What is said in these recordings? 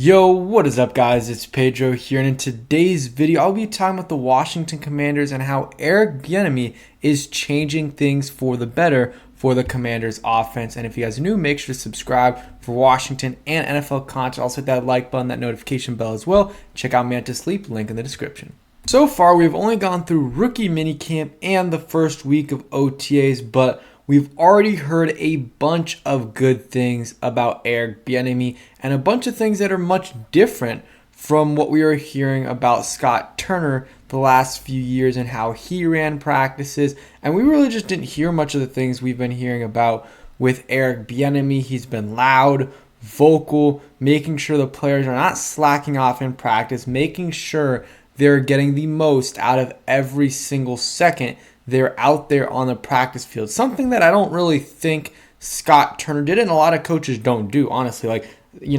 Yo, what is up guys? It's Pedro here, and in today's video I'll be talking about the Washington Commanders and how Eric Bieniemy is changing things for the better for the Commanders offense. And if you guys are new, make sure to subscribe for Washington and NFL content. Also hit that like button, that notification bell as well. Check out Man to Sleep, link in the description. So far we've only gone through rookie minicamp and the first week of OTAs, but we've already heard a bunch of good things about Eric Bieniemy and a bunch of things that are much different from what we were hearing about Scott Turner the last few years and how he ran practices. And we really just didn't hear much of the things we've been hearing about with Eric Bieniemy. He's been loud, vocal, making sure the players are not slacking off in practice, making sure they're getting the most out of every single second they're out there on the practice field. Something that I don't really think Scott Turner did, and a lot of coaches don't do, honestly.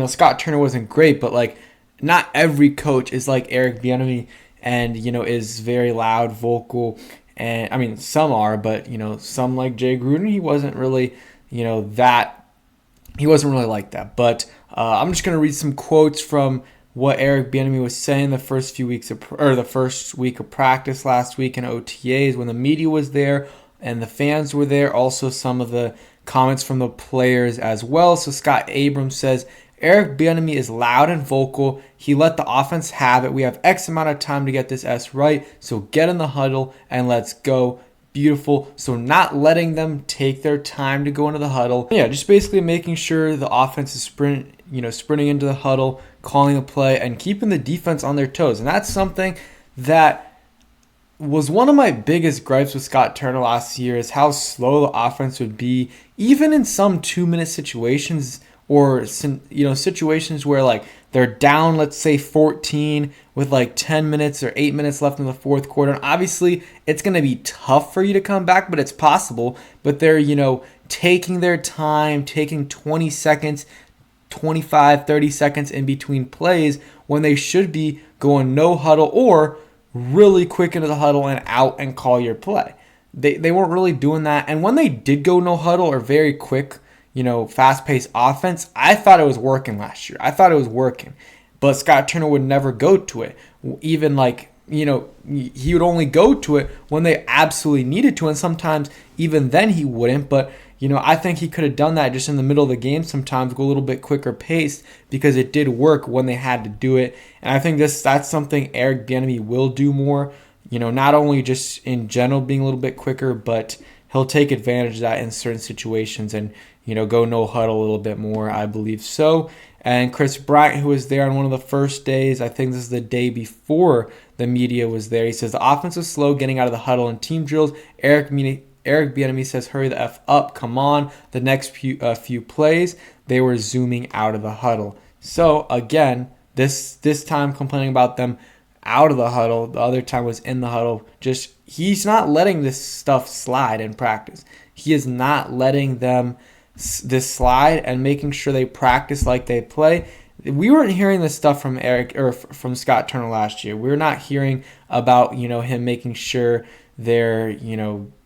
Scott Turner wasn't great, but not every coach is like Eric Bieniemy and, is very loud, vocal. And I mean, some are, but, some like Jay Gruden, he wasn't really, he wasn't really like that. But I'm just going to read some quotes from what Eric Bieniemy was saying the first week of practice last week in OTAs when the media was there and the fans were there. Also, some of the comments from the players as well. So Scott Abrams says, Eric Bieniemy is loud and vocal. He let the offense have it. We have X amount of time to get this S right. So get in the huddle and let's go. Beautiful. So not letting them take their time to go into the huddle. Yeah, just basically making sure the offense is sprinting into the huddle, calling a play, and keeping the defense on their toes. And that's something that was one of my biggest gripes with Scott Turner last year, is how slow the offense would be, even in some 2-minute situations, or situations where they're down, let's say 14 with 10 minutes or 8 minutes left in the fourth quarter. And obviously it's going to be tough for you to come back, but it's possible. But they're, taking their time, taking 20 seconds, 25, 30 seconds in between plays when they should be going no huddle or really quick into the huddle and out and call your play. They weren't really doing that. And when they did go no huddle or very quick, fast-paced offense, I thought it was working last year. I thought it was working. But Scott Turner would never go to it. Even he would only go to it when they absolutely needed to, and sometimes even then he wouldn't. But, I think he could have done that just in the middle of the game sometimes, go a little bit quicker paced, because it did work when they had to do it. And I think that's something Eric Bieniemy will do more, not only just in general being a little bit quicker, but he'll take advantage of that in certain situations and, go no huddle a little bit more, I believe so. And Chris Bryant, who was there on one of the first days, I think this is the day before the media was there, he says, the offense was slow getting out of the huddle and team drills. Eric Bieniemy says, hurry the F up, come on. The next few plays, they were zooming out of the huddle. So, again, this time complaining about them out of the huddle, the other time was in the huddle. Just, he's not letting this stuff slide in practice. He is not letting them this slide and making sure they practice like they play. We weren't hearing this stuff from from Scott Turner last year. We're not hearing about, him making sure they're,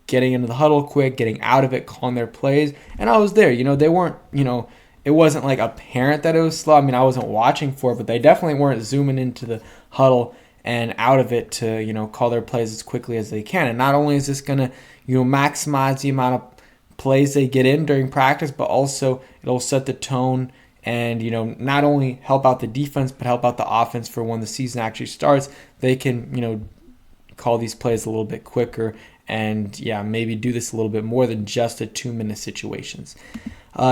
getting into the huddle quick, getting out of it, calling their plays. And I was there. They weren't, it wasn't apparent that it was slow. I mean, I wasn't watching for it, but they definitely weren't zooming into the huddle and out of it to, call their plays as quickly as they can. And not only is this going to, maximize the amount of plays they get in during practice, but also it'll set the tone and, not only help out the defense, but help out the offense for when the season actually starts. They can, call these plays a little bit quicker and, maybe do this a little bit more than just the 2-minute situations.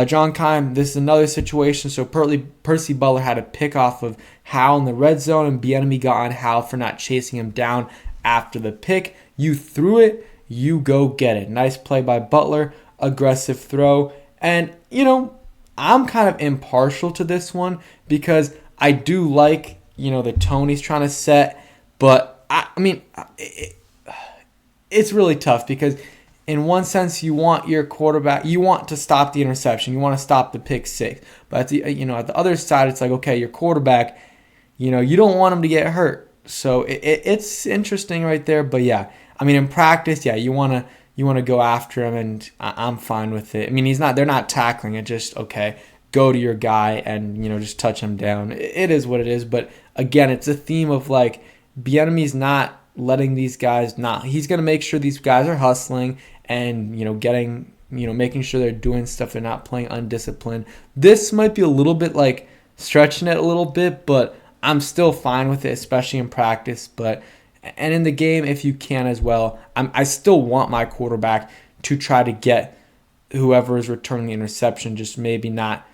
John Keim, this is another situation. So Percy Butler had a pick off of Howell in the red zone, and Bieniemy got on Howell for not chasing him down after the pick. You threw it, you go get it. Nice play by Butler, aggressive throw. And, I'm kind of impartial to this one because I do like, the tone he's trying to set. But, it's really tough because in one sense you want your quarterback, you want to stop the interception, you want to stop the pick six. But at the other side, it's okay, your quarterback, you don't want him to get hurt. So it's interesting right there. But in practice, you want to go after him, and I'm fine with it. I mean, they're not tackling it, just okay. go to your guy and, just touch him down. It is what it is. But again, it's a theme of like Bieniemy's not letting these guys he's going to make sure these guys are hustling and, making sure they're doing stuff. They're not playing undisciplined. This might be a little bit like stretching it a little bit, but I'm still fine with it, especially in practice. And in the game, if you can as well, I still want my quarterback to try to get whoever is returning the interception, just maybe not,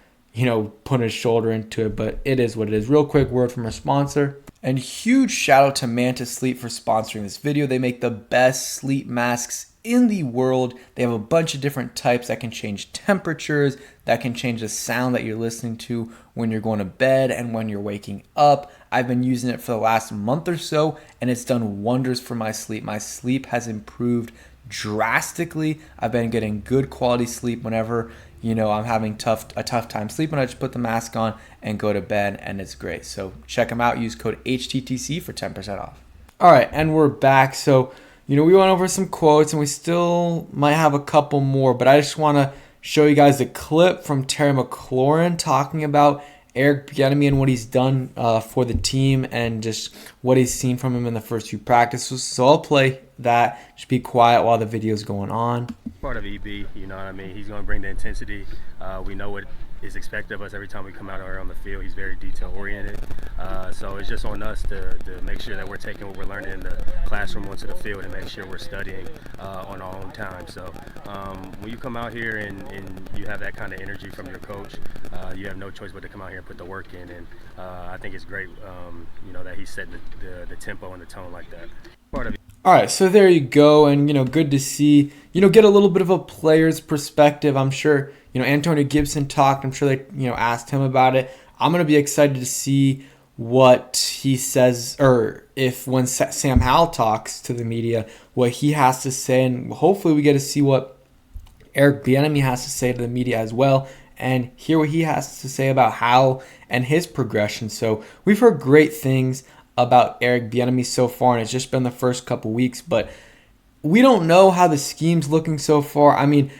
put his shoulder into it, but it is what it is. Real quick word from our sponsor. And huge shout out to Mantis Sleep for sponsoring this video. They make the best sleep masks in the world. They have a bunch of different types that can change temperatures, that can change the sound that you're listening to when you're going to bed and when you're waking up. I've been using it for the last month or so, and it's done wonders for my sleep. My sleep has improved drastically. I've been getting good quality sleep whenever I'm having a tough time sleeping. I just put the mask on and go to bed, and it's great. So check them out. Use code HTTC for 10% off. All right, and we're back. So we went over some quotes, and we still might have a couple more, but I just want to show you guys a clip from Terry McLaurin talking about Eric Bieniemy and what he's done for the team and just what he's seen from him in the first few practices. So I'll play that. Just be quiet while the video is going on. Part of EB, you know what I mean? He's going to bring the intensity. We know what is expected of us every time we come out here on the field. He's very detail oriented. So it's just on us to make sure that we're taking what we're learning in the classroom onto the field and make sure we're studying on our own time. So when you come out here and you have that kind of energy from your coach, you have no choice but to come out here and put the work in. And I think it's great, that he set the tempo and the tone like that. Part of it. All right, so there you go, and good to see, get a little bit of a player's perspective. I'm sure, Antonio Gibson talked. I'm sure they, asked him about it. I'm gonna be excited to see what he says, or if when Sam Howell talks to the media, what he has to say, and hopefully we get to see what Eric Bieniemy has to say to the media as well, and hear what he has to say about Howell and his progression. So we've heard great things about Eric Bieniemy so far, and it's just been the first couple weeks, but we don't know how the scheme's looking so far. I mean,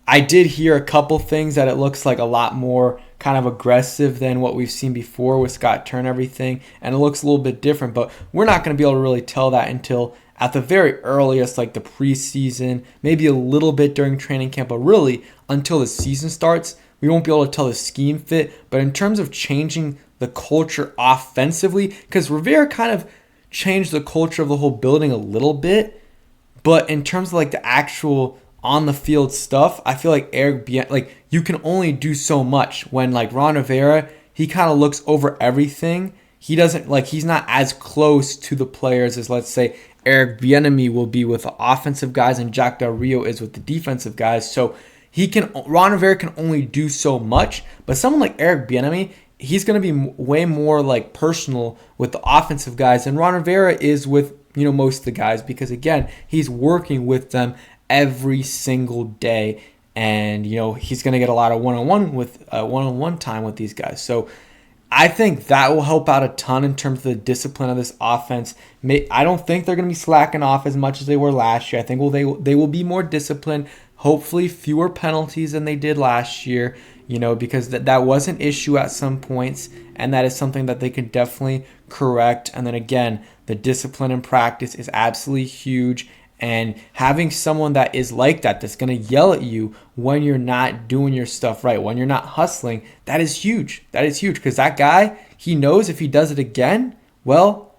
I did hear a couple things that it looks like a lot more kind of aggressive than what we've seen before with Scott Turner and everything, and it looks a little bit different, but we're not going to be able to really tell that until at the very earliest, like the preseason, maybe a little bit during training camp, but really until the season starts, we won't be able to tell the scheme fit. But in terms of changing the culture offensively, because Rivera kind of changed the culture of the whole building a little bit, but in terms of like the actual on the field stuff, I feel like Eric Bieniemy, like you can only do so much when like Ron Rivera, he kind of looks over everything. He doesn't he's not as close to the players as, let's say, Eric Bieniemy will be with the offensive guys and Jack Del Rio is with the defensive guys. So Ron Rivera can only do so much, but someone like Eric Bieniemy, he's going to be way more like personal with the offensive guys, and Ron Rivera is with most of the guys, because again, he's working with them every single day, and he's going to get a lot of one-on-one time with these guys. So I think that will help out a ton in terms of the discipline of this offense. I don't think they're going to be slacking off as much as they were last year. I think they will be more disciplined, hopefully fewer penalties than they did last year, because that was an issue at some points, and that is something that they can definitely correct. And then again, the discipline in practice is absolutely huge, and having someone that is like that's going to yell at you when you're not doing your stuff right, when you're not hustling, that is huge. That is huge, because that guy, he knows if he does it again, well,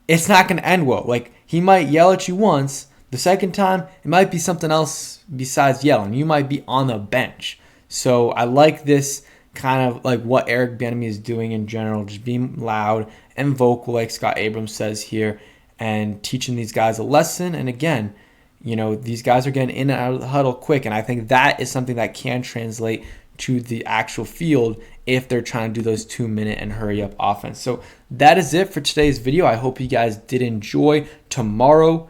it's not going to end well. Like, he might yell at you once. The second time, it might be something else besides yelling. You might be on the bench. So I like this kind of like what Eric Bieniemy is doing in general, just being loud and vocal, like Scott Abrams says here, and teaching these guys a lesson. And again, these guys are getting in and out of the huddle quick, and I think that is something that can translate to the actual field if they're trying to do those 2-minute and hurry up offense. So that is it for today's video. I hope you guys did enjoy. Tomorrow,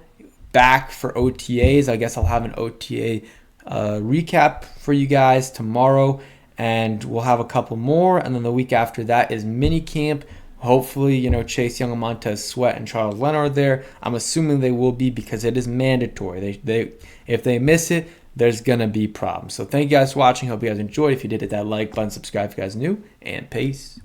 back for OTAs. I guess I'll have an OTA recap for you guys tomorrow, and we'll have a couple more, and then the week after that is mini camp. Hopefully, Chase Young, Montez Sweat, and Charles Leonard are there. I'm assuming they will be, because it is mandatory. They if they miss it, there's going to be problems. So thank you guys for watching. Hope you guys enjoyed. If you did, hit that like button, subscribe if you guys are new, and peace.